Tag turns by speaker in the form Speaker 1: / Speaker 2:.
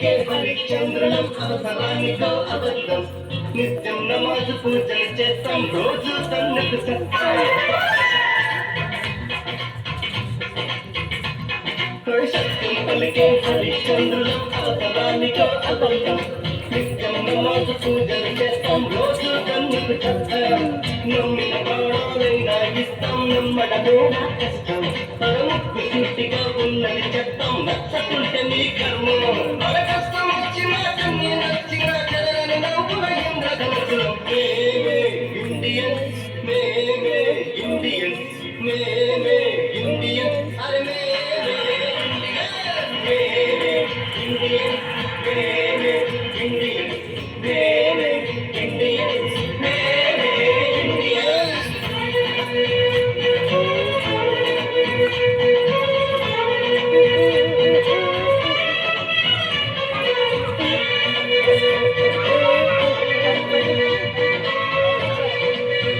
Speaker 1: పలికే హరిశ్చంద్రులం అవసరానికో అబద్ధం నిత్యం నమాజు పూజలు చేస్తాం రోజు సన్నకు సత్తాం సత్యం పలికే హరిశ్చంద్రులం అవసరానికో అబద్ధం నిత్యం నమాజు పూజలు చేస్తాం రోజు సన్నకు సత్తాం నమ్మిన ప్రాణాలైనా ఇస్తాం నమ్మడమే నా కష్టం పరముక్కు సూటిగా ఉన్నది చెప్తాం నచ్చకుంటే నీ కర్మం మన కష్టం వచ్చినా కన్నీ నచ్చినా చెదరని నవ్వుల ఇంద్రధనుసులం మేమే ఇండియన్స్ మేమే ఇండియన్స్ మేమే ఇండియన్స్ అరే మేమే ఇండియన్స్ మేమే ఇండియన్స్ మేమే ఇండియన్స్